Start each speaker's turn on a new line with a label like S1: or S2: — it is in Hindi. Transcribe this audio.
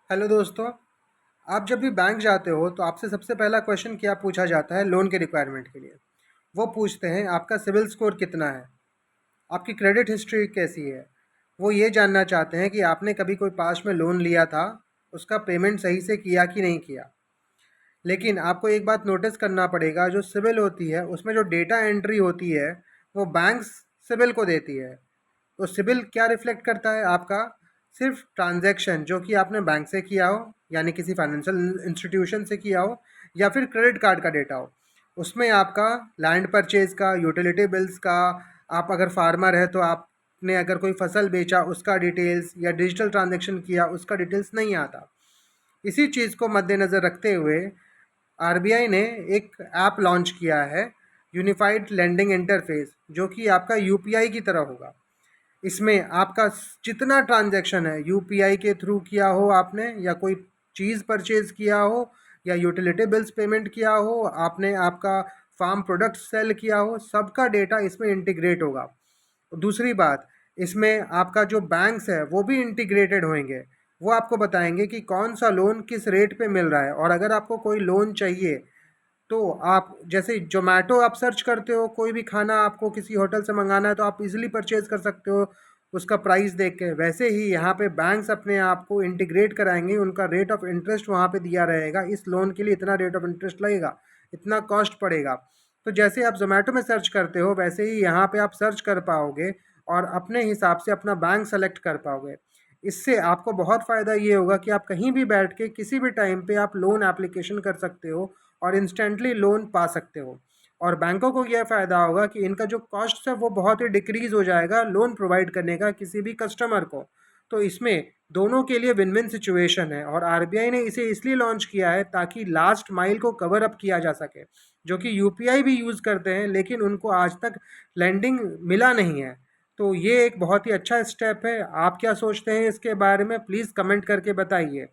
S1: हेलो दोस्तों। आप जब भी बैंक जाते हो तो आपसे सबसे पहला क्वेश्चन क्या पूछा जाता है लोन के रिक्वायरमेंट के लिए। वो पूछते हैं आपका सिविल स्कोर कितना है, आपकी क्रेडिट हिस्ट्री कैसी है। वो ये जानना चाहते हैं कि आपने कभी कोई पास में लोन लिया था, उसका पेमेंट सही से किया कि नहीं किया। लेकिन आपको एक बात नोटिस करना पड़ेगा, जो सिविल होती है उसमें जो डेटा एंट्री होती है वो बैंक्स सिविल को देती है। तो सिबिल क्या रिफ्लेक्ट करता है आपका? सिर्फ ट्रांजैक्शन जो कि आपने बैंक से किया हो, यानी किसी फाइनेंशियल इंस्टीट्यूशन से किया हो, या फिर क्रेडिट कार्ड का डेटा हो। उसमें आपका लैंड परचेज का, यूटिलिटी बिल्स का, आप अगर फार्मर है तो आपने अगर कोई फसल बेचा उसका डिटेल्स, या डिजिटल ट्रांजैक्शन किया उसका डिटेल्स नहीं आता। इसी चीज़ को मद्देनज़र रखते हुए आरबीआई ने एक ऐप लॉन्च किया है, यूनिफाइड लेंडिंग इंटरफेस, जो कि आपका यूपीआई की तरह होगा। इसमें आपका जितना ट्रांजैक्शन है यूपीआई के थ्रू किया हो आपने, या कोई चीज़ परचेज किया हो, या यूटिलिटी बिल्स पेमेंट किया हो आपने, आपका फार्म प्रोडक्ट सेल किया हो, सबका डेटा इसमें इंटीग्रेट होगा। दूसरी बात, इसमें आपका जो बैंक्स है वो भी इंटीग्रेटेड होंगे। वो आपको बताएंगे कि कौन सा लोन किस रेट पे मिल रहा है। और अगर आपको कोई लोन चाहिए तो आप जैसे ज़ोमैटो आप सर्च करते हो, कोई भी खाना आपको किसी होटल से मंगाना है तो आप इजीली परचेज़ कर सकते हो उसका प्राइस देख के। वैसे ही यहाँ पे बैंक्स अपने आप को इंटीग्रेट कराएंगे, उनका रेट ऑफ इंटरेस्ट वहाँ पे दिया रहेगा, इस लोन के लिए इतना रेट ऑफ इंटरेस्ट लगेगा, इतना कॉस्ट पड़ेगा। तो जैसे आप ज़ोमैटो में सर्च करते हो वैसे ही यहाँ पे आप सर्च कर पाओगे और अपने हिसाब से अपना बैंक सेलेक्ट कर पाओगे। इससे आपको बहुत फ़ायदा ये होगा कि आप कहीं भी बैठ के किसी भी टाइम पे आप लोन एप्लीकेशन कर सकते हो और इंस्टेंटली लोन पा सकते हो। और बैंकों को यह फ़ायदा होगा कि इनका जो कॉस्ट है वो बहुत ही डिक्रीज़ हो जाएगा लोन प्रोवाइड करने का किसी भी कस्टमर को। तो इसमें दोनों के लिए विन विन सिचुएशन है, और आरबीआई ने इसे इसलिए लॉन्च किया है ताकि लास्ट माइल को कवर अप किया जा सके, जो कि यूपीआई भी यूज़ करते हैं लेकिन उनको आज तक लैंडिंग मिला नहीं है। तो ये एक बहुत ही अच्छा स्टेप है। आप क्या सोचते हैं इसके बारे में, प्लीज़ कमेंट करके बताइए।